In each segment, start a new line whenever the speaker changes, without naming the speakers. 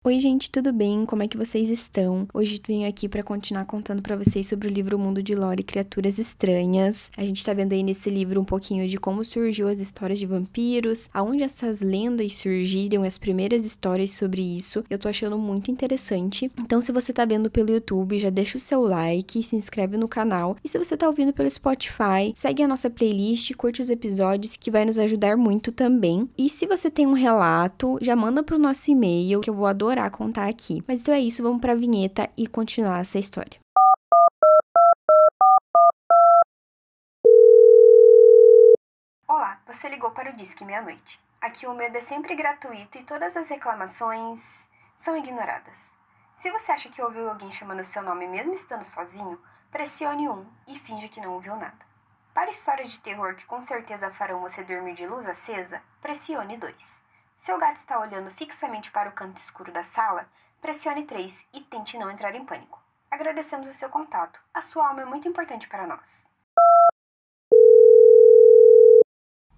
Oi, gente, tudo bem? Como é que vocês estão? Hoje eu venho aqui para continuar contando para vocês sobre o livro O Mundo de Lore e Criaturas Estranhas. A gente tá vendo aí nesse livro um pouquinho de como surgiu as histórias de vampiros, aonde essas lendas surgiram, as primeiras histórias sobre isso. Eu tô achando muito interessante. Então, se você tá vendo pelo YouTube, já deixa o seu like, se inscreve no canal. E se você tá ouvindo pelo Spotify, segue a nossa playlist, curte os episódios, que vai nos ajudar muito também. E se você tem um relato, já manda pro nosso e-mail, que eu vou adorar contar aqui. Mas então é isso, vamos pra vinheta e continuar essa história. Olá, você ligou para o Disque Meia-Noite. Aqui o medo é sempre gratuito e todas as reclamações são ignoradas. Se você acha que ouviu alguém chamando seu nome mesmo estando sozinho, pressione 1 e finja que não ouviu nada. Para histórias de terror que com certeza farão você dormir de luz acesa, pressione 2. Seu gato está olhando fixamente para o canto escuro da sala, pressione 3 e tente não entrar em pânico. Agradecemos o seu contato. A sua alma é muito importante para nós.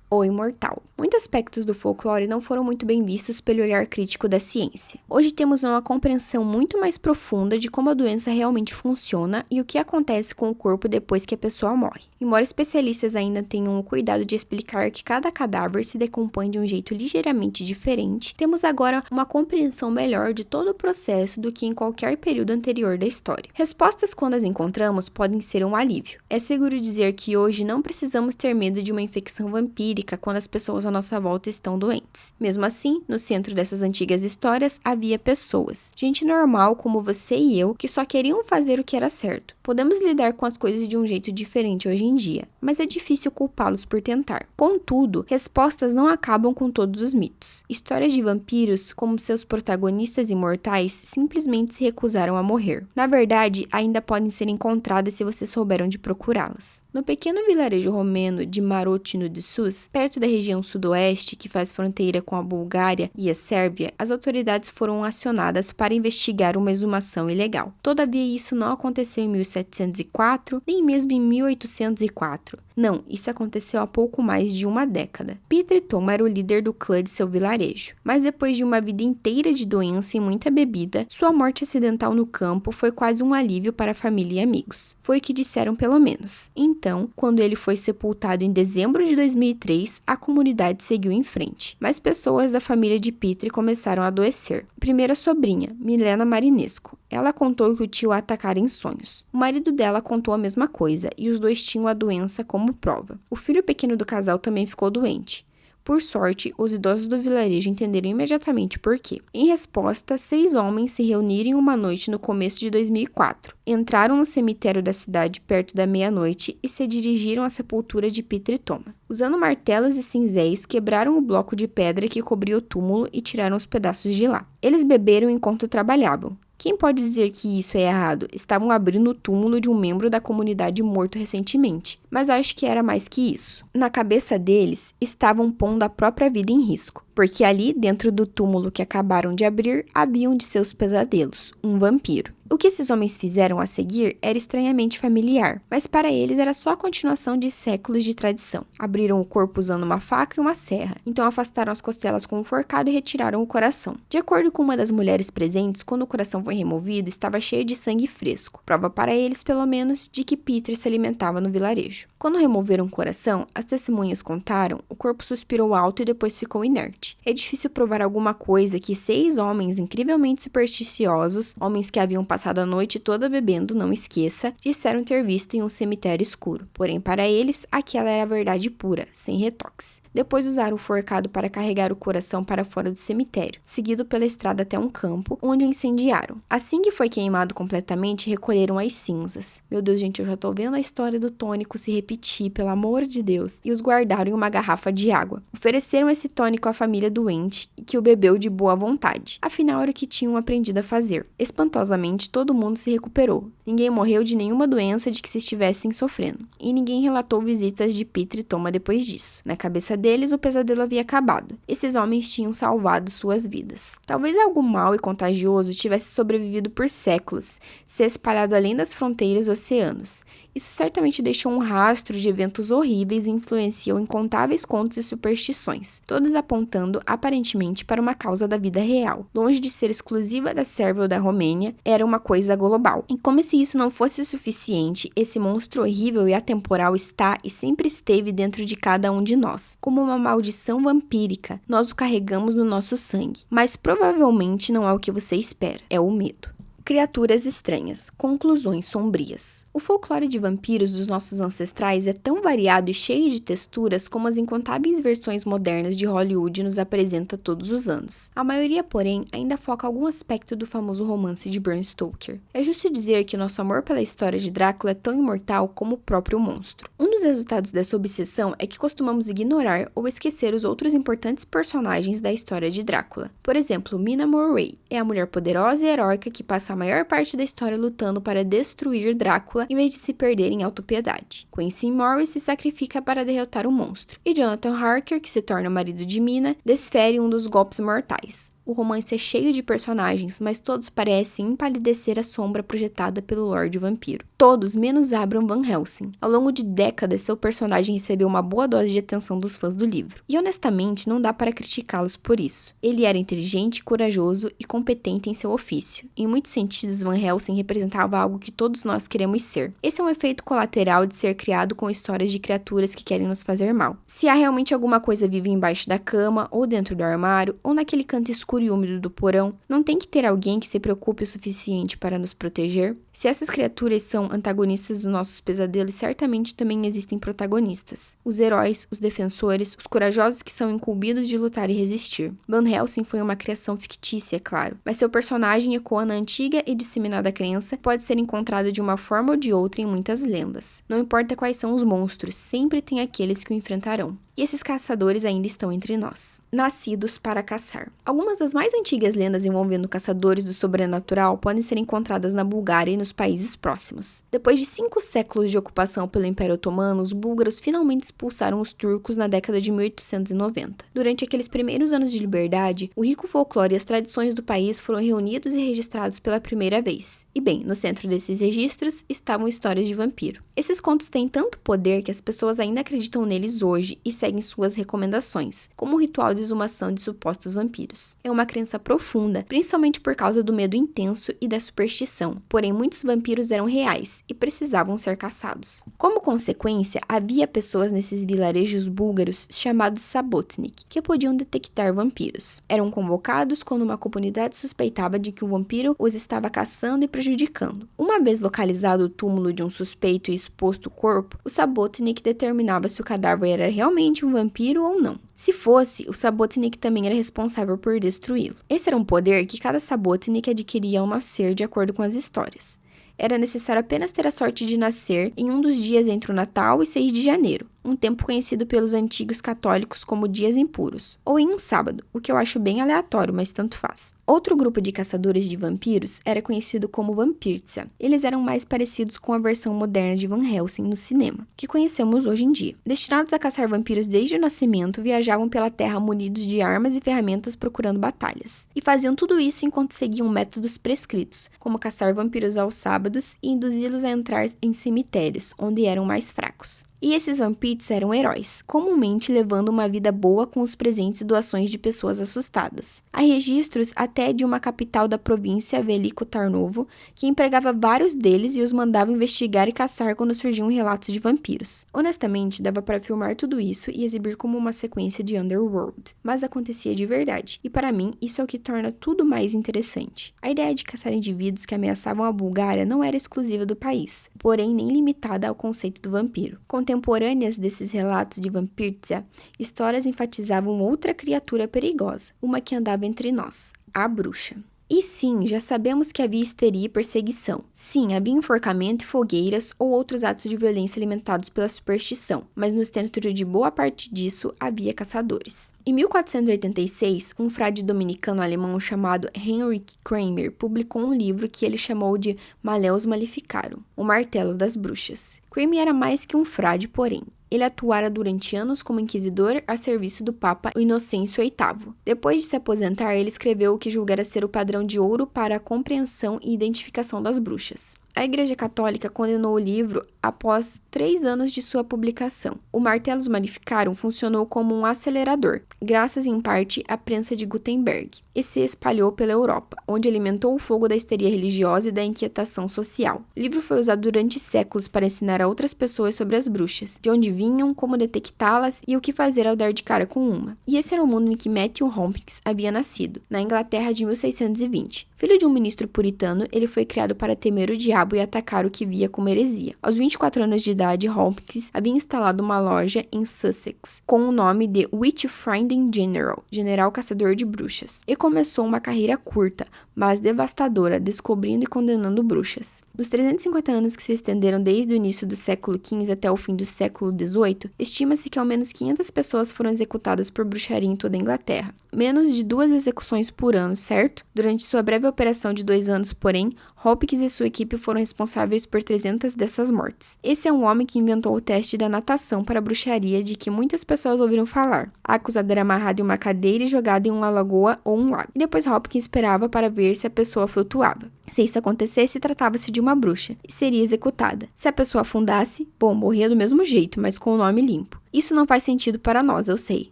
O imortal. Muitos aspectos do folclore não foram muito bem vistos pelo olhar crítico da ciência. Hoje temos uma compreensão muito mais profunda de como a doença realmente funciona e o que acontece com o corpo depois que a pessoa morre. Embora especialistas ainda tenham o cuidado de explicar que cada cadáver se decompõe de um jeito ligeiramente diferente, temos agora uma compreensão melhor de todo o processo do que em qualquer período anterior da história. Respostas, quando as encontramos, podem ser um alívio. É seguro dizer que hoje não precisamos ter medo de uma infecção vampírica quando as pessoas à nossa volta estão doentes. Mesmo assim, no centro dessas antigas histórias havia pessoas, gente normal como você e eu, que só queriam fazer o que era certo. Podemos lidar com as coisas de um jeito diferente hoje em dia, mas é difícil culpá-los por tentar. Contudo, respostas não acabam com todos os mitos. Histórias de vampiros, como seus protagonistas imortais, simplesmente se recusaram a morrer. Na verdade, ainda podem ser encontradas se você souber onde procurá-las. No pequeno vilarejo romeno de Marotino de Sus, perto da região sudoeste, que faz fronteira com a Bulgária e a Sérvia, as autoridades foram acionadas para investigar uma exumação ilegal. Todavia, isso não aconteceu em 1704, nem mesmo em 1804. Não, isso aconteceu há pouco mais de uma década. Peter Tom era o líder do clã de seu vilarejo, mas depois de uma vida inteira de doença e muita bebida, sua morte acidental no campo foi quase um alívio para a família e amigos. Foi o que disseram pelo menos. Então, quando ele foi sepultado em dezembro de 2003, a comunidade seguiu em frente. Mas pessoas da família de Peter começaram a adoecer. Primeiro a sobrinha, Milena Marinescu. Ela contou que o tio a atacara em sonhos. O marido dela contou a mesma coisa, e os dois tinham a doença como prova. O filho pequeno do casal também ficou doente. Por sorte, os idosos do vilarejo entenderam imediatamente por quê. Em resposta, 6 homens se reuniram em uma noite no começo de 2004. Entraram no cemitério da cidade perto da meia-noite e se dirigiram à sepultura de Peter e Toma. Usando martelos e cinzéis, quebraram o bloco de pedra que cobria o túmulo e tiraram os pedaços de lá. Eles beberam enquanto trabalhavam. Quem pode dizer que isso é errado? Estavam abrindo o túmulo de um membro da comunidade morto recentemente. Mas acho que era mais que isso. Na cabeça deles, estavam pondo a própria vida em risco. Porque ali, dentro do túmulo que acabaram de abrir, havia um de seus pesadelos, um vampiro. O que esses homens fizeram a seguir era estranhamente familiar, mas para eles era só a continuação de séculos de tradição. Abriram o corpo usando uma faca e uma serra, então afastaram as costelas com um forcado e retiraram o coração. De acordo com uma das mulheres presentes, quando o coração foi removido, estava cheio de sangue fresco, prova para eles, pelo menos, de que Peter se alimentava no vilarejo. Quando removeram o coração, as testemunhas contaram, o corpo suspirou alto e depois ficou inerte. É difícil provar alguma coisa que 6 homens incrivelmente supersticiosos, homens que haviam passado a noite toda bebendo, não esqueça, disseram ter visto em um cemitério escuro. Porém, para eles, aquela era a verdade pura, sem retoques. Depois usaram o forcado para carregar o coração para fora do cemitério, seguido pela estrada até um campo, onde o incendiaram. Assim que foi queimado completamente, recolheram as cinzas. Meu Deus, gente, eu já tô vendo a história do tônico se repetir, pelo amor de Deus. E os guardaram em uma garrafa de água. Ofereceram esse tônico à família doente, que o bebeu de boa vontade. Afinal, era o que tinham aprendido a fazer. Espantosamente, todo mundo se recuperou. Ninguém morreu de nenhuma doença de que se estivessem sofrendo. E ninguém relatou visitas de Peter e Toma depois disso. Na cabeça deles, o pesadelo havia acabado. Esses homens tinham salvado suas vidas. Talvez algo mau e contagioso tivesse sobrevivido por séculos, se espalhado além das fronteiras e oceanos. Isso certamente deixou um rastro de eventos horríveis e influenciou incontáveis contos e superstições, todas apontando aparentemente para uma causa da vida real. Longe de ser exclusiva da Sérvia ou da Romênia, era uma coisa global. E como se isso não fosse suficiente, esse monstro horrível e atemporal está e sempre esteve dentro de cada um de nós. Como uma maldição vampírica, nós o carregamos no nosso sangue. Mas provavelmente não é o que você espera, é o medo. Criaturas estranhas, conclusões sombrias. O folclore de vampiros dos nossos ancestrais é tão variado e cheio de texturas como as incontáveis versões modernas de Hollywood nos apresenta todos os anos. A maioria, porém, ainda foca algum aspecto do famoso romance de Bram Stoker. É justo dizer que nosso amor pela história de Drácula é tão imortal como o próprio monstro. Um dos resultados dessa obsessão é que costumamos ignorar ou esquecer os outros importantes personagens da história de Drácula. Por exemplo, Mina Morway é a mulher poderosa e heróica que passa a maior parte da história lutando para destruir Drácula em vez de se perder em autopiedade. Quincy Morris se sacrifica para derrotar o monstro. E Jonathan Harker, que se torna marido de Mina, desfere um dos golpes mortais. O romance é cheio de personagens, mas todos parecem empalidecer a sombra projetada pelo Lorde Vampiro. Todos, menos Abraham Van Helsing. Ao longo de décadas, seu personagem recebeu uma boa dose de atenção dos fãs do livro. E honestamente, não dá para criticá-los por isso. Ele era inteligente, corajoso e competente em seu ofício. Em muitos sentidos, Van Helsing representava algo que todos nós queremos ser. Esse é um efeito colateral de ser criado com histórias de criaturas que querem nos fazer mal. Se há realmente alguma coisa viva embaixo da cama, ou dentro do armário, ou naquele canto escuro e úmido do porão, não tem que ter alguém que se preocupe o suficiente para nos proteger? Se essas criaturas são antagonistas dos nossos pesadelos, certamente também existem protagonistas. Os heróis, os defensores, os corajosos que são incumbidos de lutar e resistir. Van Helsing foi uma criação fictícia, é claro, mas seu personagem ecoa na antiga e disseminada crença pode ser encontrada de uma forma ou de outra em muitas lendas. Não importa quais são os monstros, sempre tem aqueles que o enfrentarão. E esses caçadores ainda estão entre nós. Nascidos para caçar. Algumas das mais antigas lendas envolvendo caçadores do sobrenatural podem ser encontradas na Bulgária e nos países próximos. Depois de 5 séculos de ocupação pelo Império Otomano, os búlgaros finalmente expulsaram os turcos na década de 1890. Durante aqueles primeiros anos de liberdade, o rico folclore e as tradições do país foram reunidos e registrados pela primeira vez. E bem, no centro desses registros estavam histórias de vampiro. Esses contos têm tanto poder que as pessoas ainda acreditam neles hoje e seguem suas recomendações, como o ritual de exumação de supostos vampiros. É uma crença profunda, principalmente por causa do medo intenso e da superstição, porém muitos vampiros eram reais e precisavam ser caçados. Como consequência, havia pessoas nesses vilarejos búlgaros chamados sabotnik, que podiam detectar vampiros. Eram convocados quando uma comunidade suspeitava de que um vampiro os estava caçando e prejudicando. Uma vez localizado o túmulo de um suspeito e exposto o corpo, o sabotnik determinava se o cadáver era realmente um vampiro ou não. Se fosse, o sabotnik também era responsável por destruí-lo. Esse era um poder que cada sabotnik adquiria ao nascer de acordo com as histórias. Era necessário apenas ter a sorte de nascer em um dos dias entre o Natal e 6 de janeiro, um tempo conhecido pelos antigos católicos como dias impuros, ou em um sábado, o que eu acho bem aleatório, mas tanto faz. Outro grupo de caçadores de vampiros era conhecido como Vampircia. Eles eram mais parecidos com a versão moderna de Van Helsing no cinema, que conhecemos hoje em dia. Destinados a caçar vampiros desde o nascimento, viajavam pela terra munidos de armas e ferramentas procurando batalhas. E faziam tudo isso enquanto seguiam métodos prescritos, como caçar vampiros aos sábados e induzi-los a entrar em cemitérios, onde eram mais fracos. E esses vampiros eram heróis, comumente levando uma vida boa com os presentes e doações de pessoas assustadas. Há registros até de uma capital da província, Veliko Tarnovo, que empregava vários deles e os mandava investigar e caçar quando surgiam relatos de vampiros. Honestamente, dava para filmar tudo isso e exibir como uma sequência de Underworld, mas acontecia de verdade, e para mim isso é o que torna tudo mais interessante. A ideia de caçar indivíduos que ameaçavam a Bulgária não era exclusiva do país, porém nem limitada ao conceito do vampiro. Contemporâneas desses relatos de Vampircia, histórias enfatizavam outra criatura perigosa, uma que andava entre nós, a bruxa. E sim, já sabemos que havia histeria e perseguição. Sim, havia enforcamento e fogueiras ou outros atos de violência alimentados pela superstição, mas no centro de boa parte disso havia caçadores. Em 1486, um frade dominicano alemão chamado Heinrich Kramer publicou um livro que ele chamou de Maleus Maleficarum, o Martelo das Bruxas. Kramer era mais que um frade, porém. Ele atuara durante anos como inquisidor a serviço do Papa Inocêncio VIII. Depois de se aposentar, ele escreveu o que julgara ser o padrão de ouro para a compreensão e identificação das bruxas. A Igreja Católica condenou o livro após 3 anos de sua publicação. O Martellus Maleficarum funcionou como um acelerador, graças em parte à prensa de Gutenberg, e se espalhou pela Europa, onde alimentou o fogo da histeria religiosa e da inquietação social. O livro foi usado durante séculos para ensinar a outras pessoas sobre as bruxas, de onde vinham, como detectá-las e o que fazer ao dar de cara com uma. E esse era o mundo em que Matthew Hopkins havia nascido, na Inglaterra de 1620. Filho de um ministro puritano, ele foi criado para temer o diabo e atacar o que via como heresia. Aos 24 anos de idade, Hopkins havia instalado uma loja em Sussex, com o nome de Witch-Finding General, General Caçador de Bruxas, e começou uma carreira curta, mas devastadora, descobrindo e condenando bruxas. Nos 350 anos que se estenderam desde o início do século XV até o fim do século XVIII, estima-se que ao menos 500 pessoas foram executadas por bruxaria em toda a Inglaterra. Menos de 2 execuções por ano, certo? Durante sua breve operação de 2 anos, porém, Hopkins e sua equipe foram responsáveis por 300 dessas mortes. Esse é um homem que inventou o teste da natação para a bruxaria de que muitas pessoas ouviram falar. A acusada era amarrada em uma cadeira e jogada em uma lagoa ou um lago. E depois Hopkins esperava para ver se a pessoa flutuava. Se isso acontecesse, tratava-se de uma bruxa e seria executada. Se a pessoa afundasse, bom, morria do mesmo jeito, mas com o nome limpo. Isso não faz sentido para nós, eu sei,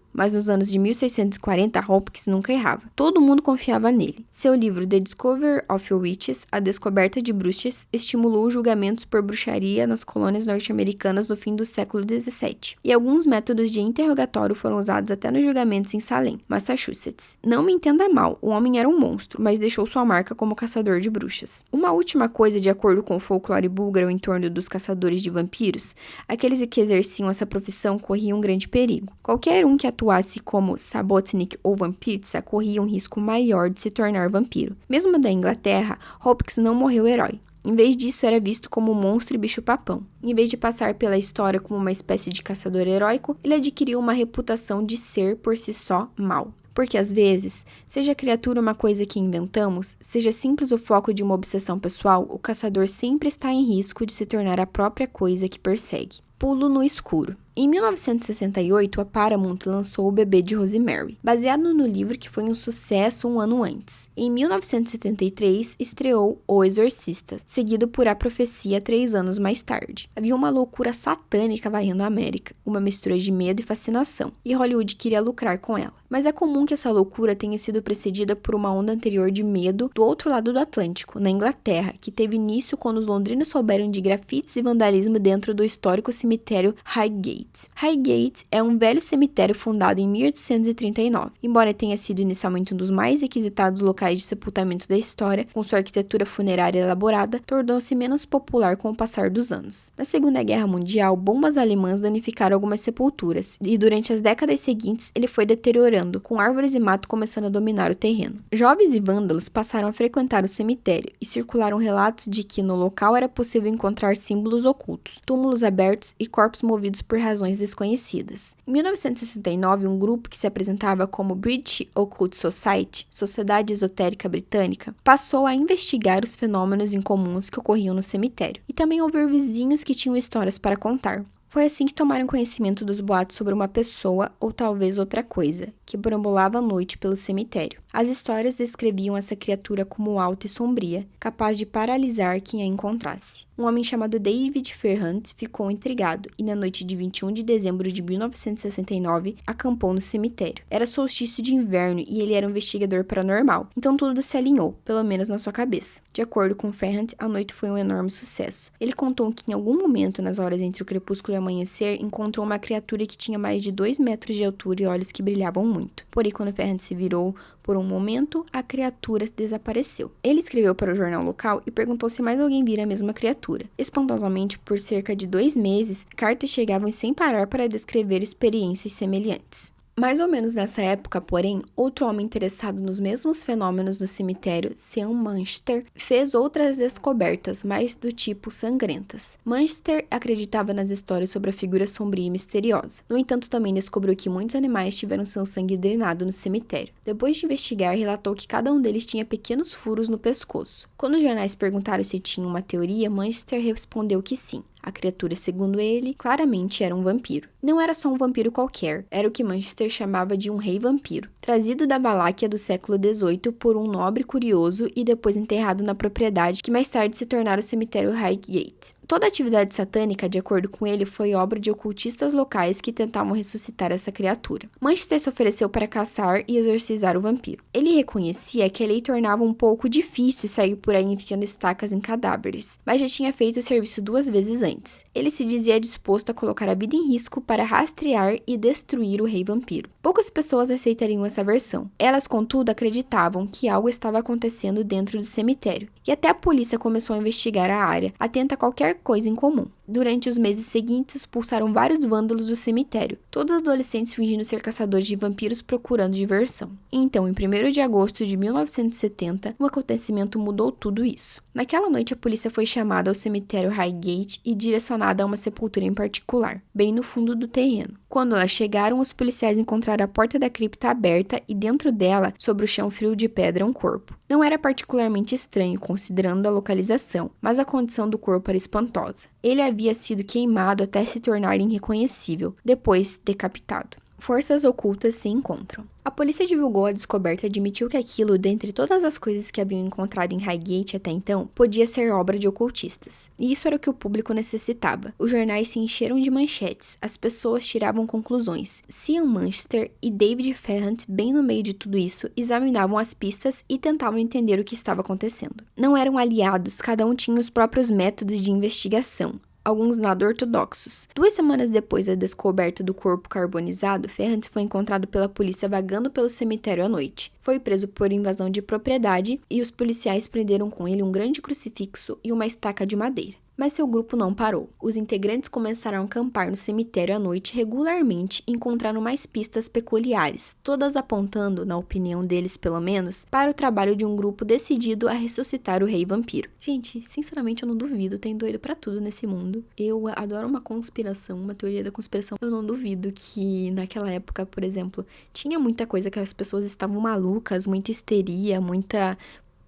mas nos anos de 1640, Hopkins nunca errava. Todo mundo confiava nele. Seu livro The Discovery of Witches, A Descoberta de Bruxas, estimulou julgamentos por bruxaria nas colônias norte-americanas no fim do século XVII. E alguns métodos de interrogatório foram usados até nos julgamentos em Salem, Massachusetts. Não me entenda mal, o homem era um monstro, mas deixou sua marca como caçador de bruxas. Uma última coisa, de acordo com o folclore búlgaro em torno dos caçadores de vampiros, aqueles que exerciam essa profissão corria um grande perigo. Qualquer um que atuasse como Sabotnik ou Vampirza corria um risco maior de se tornar vampiro. Mesmo da Inglaterra, Hopkins não morreu herói. Em vez disso, era visto como um monstro e bicho-papão. Em vez de passar pela história como uma espécie de caçador heróico, ele adquiriu uma reputação de ser, por si só, mau. Porque, às vezes, seja a criatura uma coisa que inventamos, seja simples o foco de uma obsessão pessoal, o caçador sempre está em risco de se tornar a própria coisa que persegue. Pulo no escuro. Em 1968, a Paramount lançou O Bebê de Rosemary, baseado no livro que foi um sucesso um ano antes. Em 1973, estreou O Exorcista, seguido por A Profecia 3 anos mais tarde. Havia uma loucura satânica varrendo a América, uma mistura de medo e fascinação, e Hollywood queria lucrar com ela. Mas é comum que essa loucura tenha sido precedida por uma onda anterior de medo do outro lado do Atlântico, na Inglaterra, que teve início quando os londrinos souberam de grafites e vandalismo dentro do histórico cemitério Highgate. Highgate é um velho cemitério fundado em 1839. Embora tenha sido inicialmente um dos mais requisitados locais de sepultamento da história, com sua arquitetura funerária elaborada, tornou-se menos popular com o passar dos anos. Na Segunda Guerra Mundial, bombas alemãs danificaram algumas sepulturas, e durante as décadas seguintes ele foi deteriorando, com árvores e mato começando a dominar o terreno. Jovens e vândalos passaram a frequentar o cemitério, e circularam relatos de que no local era possível encontrar símbolos ocultos, túmulos abertos e corpos movidos por razões desconhecidas. Em 1969, um grupo que se apresentava como British Occult Society, Sociedade Esotérica Britânica, passou a investigar os fenômenos incomuns que ocorriam no cemitério, e também ouvir vizinhos que tinham histórias para contar. Foi assim que tomaram conhecimento dos boatos sobre uma pessoa, ou talvez outra coisa, que perambulava à noite pelo cemitério. As histórias descreviam essa criatura como alta e sombria, capaz de paralisar quem a encontrasse. Um homem chamado David Ferrant ficou intrigado e, na noite de 21 de dezembro de 1969, acampou no cemitério. Era solstício de inverno e ele era um investigador paranormal, então tudo se alinhou, pelo menos na sua cabeça. De acordo com Ferrant, a noite foi um enorme sucesso. Ele contou que em algum momento, nas horas entre o crepúsculo e o amanhecer, encontrou uma criatura que tinha mais de 2 metros de altura e olhos que brilhavam muito. Porém, quando Ferrant se virou por um momento, a criatura desapareceu. Ele escreveu para o jornal local e perguntou se mais alguém vira a mesma criatura. Espantosamente, por cerca de 2 meses, cartas chegavam sem parar para descrever experiências semelhantes. Mais ou menos nessa época, porém, outro homem interessado nos mesmos fenômenos do cemitério, Sean Manchester, fez outras descobertas, mais do tipo sangrentas. Manchester acreditava nas histórias sobre a figura sombria e misteriosa. No entanto, também descobriu que muitos animais tiveram seu sangue drenado no cemitério. Depois de investigar, relatou que cada um deles tinha pequenos furos no pescoço. Quando os jornais perguntaram se tinha uma teoria, Manchester respondeu que sim. A criatura, segundo ele, claramente era um vampiro. Não era só um vampiro qualquer, era o que Manchester chamava de um rei vampiro, trazido da Valáquia do século XVIII por um nobre curioso e depois enterrado na propriedade que mais tarde se tornara o cemitério Highgate. Toda a atividade satânica, de acordo com ele, foi obra de ocultistas locais que tentavam ressuscitar essa criatura. Manchester se ofereceu para caçar e exorcizar o vampiro. Ele reconhecia que a lei tornava um pouco difícil sair por aí enfiando estacas em cadáveres, mas já tinha feito o serviço 2 vezes antes. Ele se dizia disposto a colocar a vida em risco para rastrear e destruir o rei vampiro. Poucas pessoas aceitariam essa versão. Elas, contudo, acreditavam que algo estava acontecendo dentro do cemitério, e até a polícia começou a investigar a área, atenta a qualquer coisa em comum. Durante os meses seguintes, expulsaram vários vândalos do cemitério, todos adolescentes fingindo ser caçadores de vampiros procurando diversão. Então, em 1º de agosto de 1970, um acontecimento mudou tudo isso. Naquela noite, a polícia foi chamada ao cemitério Highgate e direcionada a uma sepultura em particular, bem no fundo do terreno. Quando lá chegaram, os policiais encontraram a porta da cripta aberta e dentro dela, sobre o chão frio de pedra, um corpo. Não era particularmente estranho, considerando a localização, mas a condição do corpo era espantosa. Ele havia sido queimado até se tornar irreconhecível, depois decapitado. Forças ocultas se encontram. A polícia divulgou a descoberta e admitiu que aquilo, dentre todas as coisas que haviam encontrado em Highgate até então, podia ser obra de ocultistas. E isso era o que o público necessitava. Os jornais se encheram de manchetes, as pessoas tiravam conclusões. Sean Manchester e David Ferrant, bem no meio de tudo isso, examinavam as pistas e tentavam entender o que estava acontecendo. Não eram aliados, cada um tinha os próprios métodos de investigação, alguns nada ortodoxos. 2 semanas depois da descoberta do corpo carbonizado, Ferrant foi encontrado pela polícia vagando pelo cemitério à noite. Foi preso por invasão de propriedade e os policiais prenderam com ele um grande crucifixo e uma estaca de madeira. Mas seu grupo não parou. Os integrantes começaram a acampar no cemitério à noite regularmente e encontraram mais pistas peculiares, todas apontando, na opinião deles pelo menos, para o trabalho de um grupo decidido a ressuscitar o rei vampiro. Gente, sinceramente eu não duvido, tem doido pra tudo nesse mundo. Eu adoro uma conspiração, uma teoria da conspiração. Eu não duvido que naquela época, por exemplo, tinha muita coisa que as pessoas estavam malucas, muita histeria, muita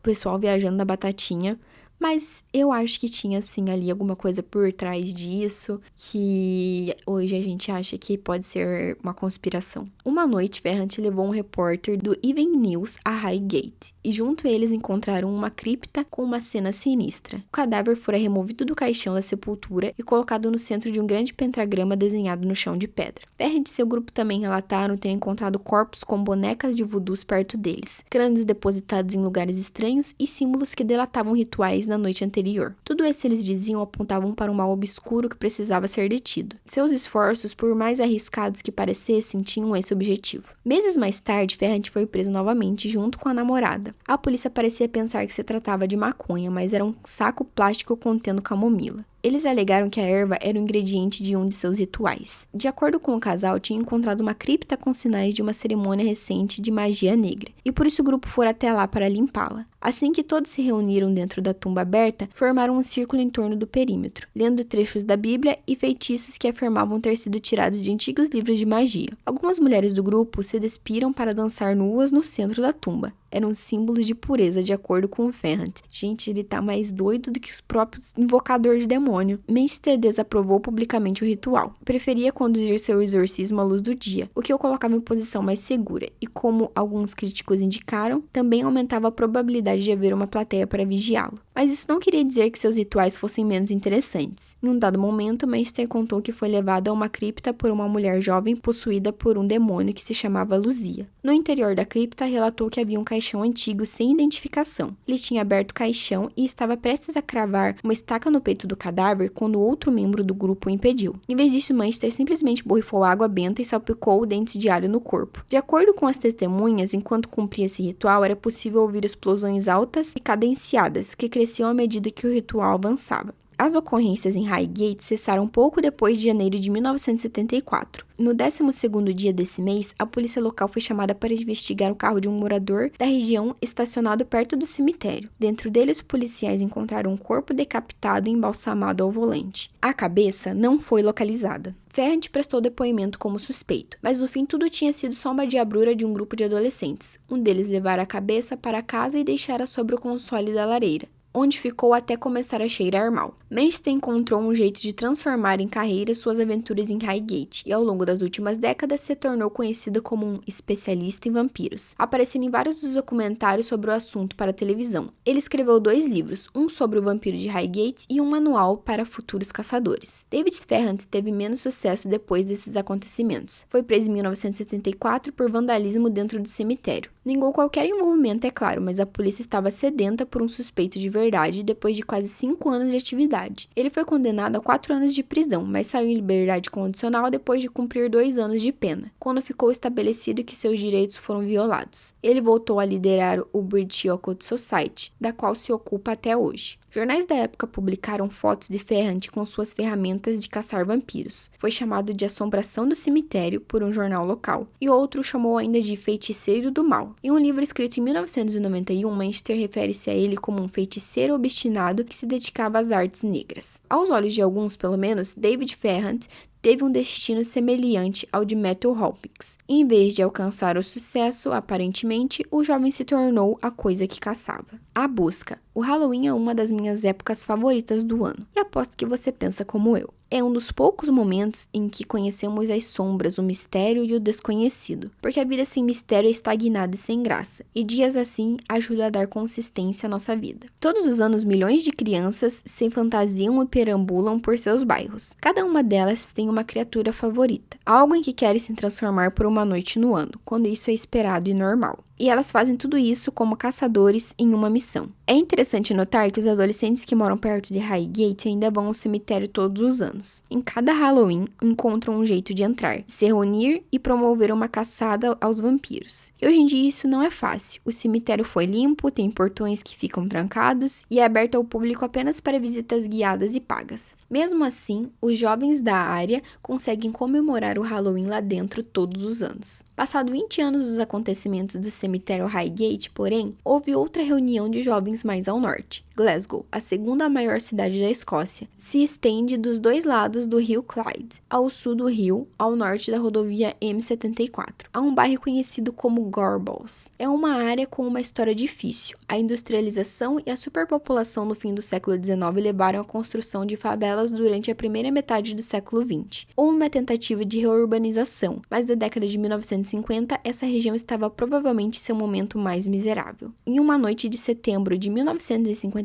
pessoal viajando na batatinha. Mas eu acho que tinha, assim, ali alguma coisa por trás disso, que hoje a gente acha que pode ser uma conspiração. Uma noite, Ferrant levou um repórter do Evening News a Highgate, e junto a eles encontraram uma cripta com uma cena sinistra. O cadáver fora removido do caixão da sepultura e colocado no centro de um grande pentagrama desenhado no chão de pedra. Ferrant e seu grupo também relataram ter encontrado corpos com bonecas de voodoos perto deles, crânios depositados em lugares estranhos e símbolos que delatavam rituais na noite anterior. Tudo isso eles diziam apontavam para um mal obscuro que precisava ser detido. Seus esforços, por mais arriscados que parecessem, tinham esse objetivo. Meses mais tarde, Ferrant foi preso novamente junto com a namorada. A polícia parecia pensar que se tratava de maconha, mas era um saco plástico contendo camomila. Eles alegaram que a erva era um ingrediente de um de seus rituais. De acordo com o casal, tinha encontrado uma cripta com sinais de uma cerimônia recente de magia negra, e por isso o grupo foi até lá para limpá-la. Assim que todos se reuniram dentro da tumba aberta, formaram um círculo em torno do perímetro, lendo trechos da Bíblia e feitiços que afirmavam ter sido tirados de antigos livros de magia. Algumas mulheres do grupo se despiram para dançar nuas no centro da tumba. Eram símbolos de pureza, de acordo com o Ferrant. Gente, ele tá mais doido do que os próprios invocadores de demônio. Manchester desaprovou publicamente o ritual. Preferia conduzir seu exorcismo à luz do dia, o que o colocava em posição mais segura, e como alguns críticos indicaram, também aumentava a probabilidade de haver uma plateia para vigiá-lo. Mas isso não queria dizer que seus rituais fossem menos interessantes. Em um dado momento, Manchester contou que foi levado a uma cripta por uma mulher jovem possuída por um demônio que se chamava Luzia. No interior da cripta, relatou que havia um caixão antigo sem identificação. Ele tinha aberto o caixão e estava prestes a cravar uma estaca no peito do cadáver quando outro membro do grupo o impediu. Em vez disso, Manchester simplesmente borrifou água benta e salpicou dentes de alho no corpo. De acordo com as testemunhas, enquanto cumpria esse ritual, era possível ouvir explosões altas e cadenciadas, que cresciam à medida que o ritual avançava. As ocorrências em Highgate cessaram pouco depois de janeiro de 1974. No 12º dia desse mês, a polícia local foi chamada para investigar o carro de um morador da região estacionado perto do cemitério. Dentro dele, os policiais encontraram um corpo decapitado e embalsamado ao volante. A cabeça não foi localizada. Ferrant prestou depoimento como suspeito, mas no fim tudo tinha sido só uma diabrura de um grupo de adolescentes. Um deles levara a cabeça para casa e deixara sobre o console da lareira. onde ficou até começar a cheirar mal. Manchester encontrou um jeito de transformar em carreira suas aventuras em Highgate e ao longo das últimas décadas se tornou conhecido como um especialista em vampiros, aparecendo em vários dos documentários sobre o assunto para a televisão. Ele escreveu 2 livros, um sobre o vampiro de Highgate e um manual para futuros caçadores. David Ferrant teve menos sucesso depois desses acontecimentos. Foi preso em 1974 por vandalismo dentro do cemitério. Negou qualquer envolvimento, é claro, mas a polícia estava sedenta por um suspeito de verdade depois de quase 5 anos de atividade. Ele foi condenado a 4 anos de prisão, mas saiu em liberdade condicional depois de cumprir 2 anos de pena, quando ficou estabelecido que seus direitos foram violados. Ele voltou a liderar o British Occult Society, da qual se ocupa até hoje. Jornais da época publicaram fotos de Ferrant com suas ferramentas de caçar vampiros. Foi chamado de Assombração do Cemitério por um jornal local, e outro chamou ainda de Feiticeiro do Mal. Em um livro escrito em 1991, Manchester refere-se a ele como um feiticeiro obstinado que se dedicava às artes negras. Aos olhos de alguns, pelo menos, David Ferrant teve um destino semelhante ao de Matthew Hopkins. Em vez de alcançar o sucesso, aparentemente, o jovem se tornou a coisa que caçava. A busca. O Halloween é uma das minhas épocas favoritas do ano, e aposto que você pensa como eu. É um dos poucos momentos em que conhecemos as sombras, o mistério e o desconhecido, porque a vida sem mistério é estagnada e sem graça, e dias assim ajudam a dar consistência à nossa vida. Todos os anos, milhões de crianças se fantasiam e perambulam por seus bairros. Cada uma delas tem uma criatura favorita, algo em que querem se transformar por uma noite no ano, quando isso é esperado e normal. E elas fazem tudo isso como caçadores em uma missão. É interessante notar que os adolescentes que moram perto de Highgate ainda vão ao cemitério todos os anos. Em cada Halloween, encontram um jeito de entrar, se reunir e promover uma caçada aos vampiros. E hoje em dia isso não é fácil. O cemitério foi limpo, tem portões que ficam trancados e é aberto ao público apenas para visitas guiadas e pagas. Mesmo assim, os jovens da área conseguem comemorar o Halloween lá dentro todos os anos. Passado 20 anos dos acontecimentos do cemitério Highgate, porém, houve outra reunião de jovens mais ao norte. Glasgow, a segunda maior cidade da Escócia, se estende dos 2 lados do rio Clyde, ao sul do rio, ao norte da rodovia M74. Há um bairro conhecido como Gorbals. É uma área com uma história difícil. A industrialização e a superpopulação no fim do século XIX levaram à construção de favelas durante a primeira metade do século XX. Houve uma tentativa de reurbanização, mas na década de 1950, essa região estava provavelmente em seu momento mais miserável. Em uma noite de setembro de 1954,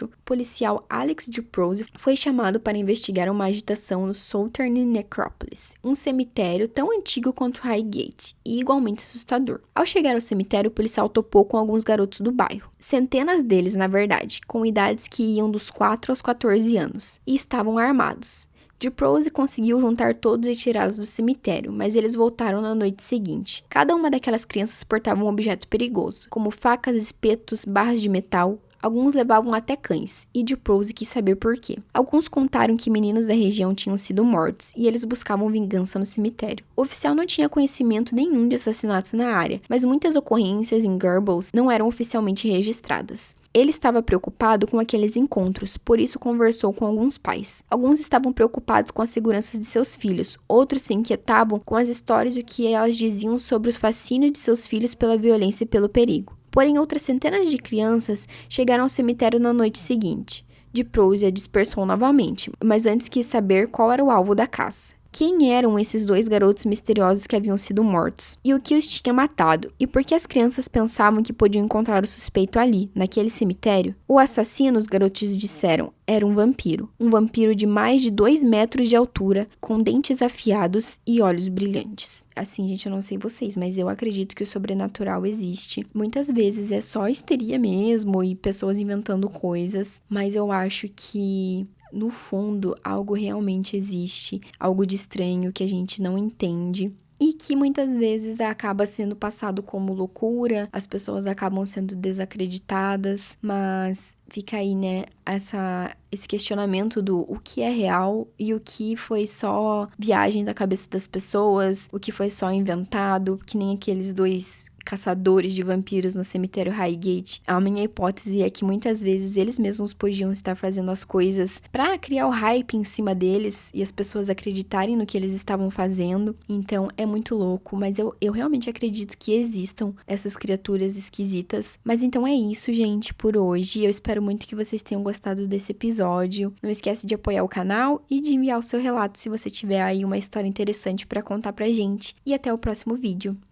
o policial Alex Duprose foi chamado para investigar uma agitação no Southern Necropolis, um cemitério tão antigo quanto Highgate e igualmente assustador. Ao chegar ao cemitério, o policial topou com alguns garotos do bairro. Centenas deles, na verdade, com idades que iam dos 4 aos 14 anos, e estavam armados. Duprose conseguiu juntar todos e tirá-los do cemitério, mas eles voltaram na noite seguinte. Cada uma daquelas crianças portava um objeto perigoso, como facas, espetos, barras de metal. Alguns levavam até cães, e Duprose quis saber por quê. Alguns contaram que meninos da região tinham sido mortos, e eles buscavam vingança no cemitério. O oficial não tinha conhecimento nenhum de assassinatos na área, mas muitas ocorrências em Gorbals não eram oficialmente registradas. Ele estava preocupado com aqueles encontros, por isso conversou com alguns pais. Alguns estavam preocupados com a segurança de seus filhos, outros se inquietavam com as histórias e o que elas diziam sobre os fascínios de seus filhos pela violência e pelo perigo. Porém, outras centenas de crianças chegaram ao cemitério na noite seguinte. Duprose a dispersou novamente, mas antes quis saber qual era o alvo da caça. Quem eram esses 2 garotos misteriosos que haviam sido mortos? E o que os tinha matado? E por que as crianças pensavam que podiam encontrar o suspeito ali, naquele cemitério? O assassino, os garotos disseram, era um vampiro. Um vampiro de mais de 2 metros de altura, com dentes afiados e olhos brilhantes. Assim, gente, eu não sei vocês, mas eu acredito que o sobrenatural existe. Muitas vezes é só histeria mesmo e pessoas inventando coisas, mas eu acho que no fundo, algo realmente existe, algo de estranho que a gente não entende e que muitas vezes acaba sendo passado como loucura, as pessoas acabam sendo desacreditadas, mas fica aí, né, esse questionamento do o que é real e o que foi só viagem da cabeça das pessoas, o que foi só inventado, que nem aqueles 2 caçadores de vampiros no cemitério Highgate. A minha hipótese é que muitas vezes eles mesmos podiam estar fazendo as coisas pra criar o hype em cima deles e as pessoas acreditarem no que eles estavam fazendo. Então é muito louco, mas eu realmente acredito que existam essas criaturas esquisitas. Mas então é isso, gente, por hoje. Eu espero muito que vocês tenham gostado desse episódio. Não esquece de apoiar o canal e de enviar o seu relato se você tiver aí uma história interessante pra contar pra gente. E até o próximo vídeo.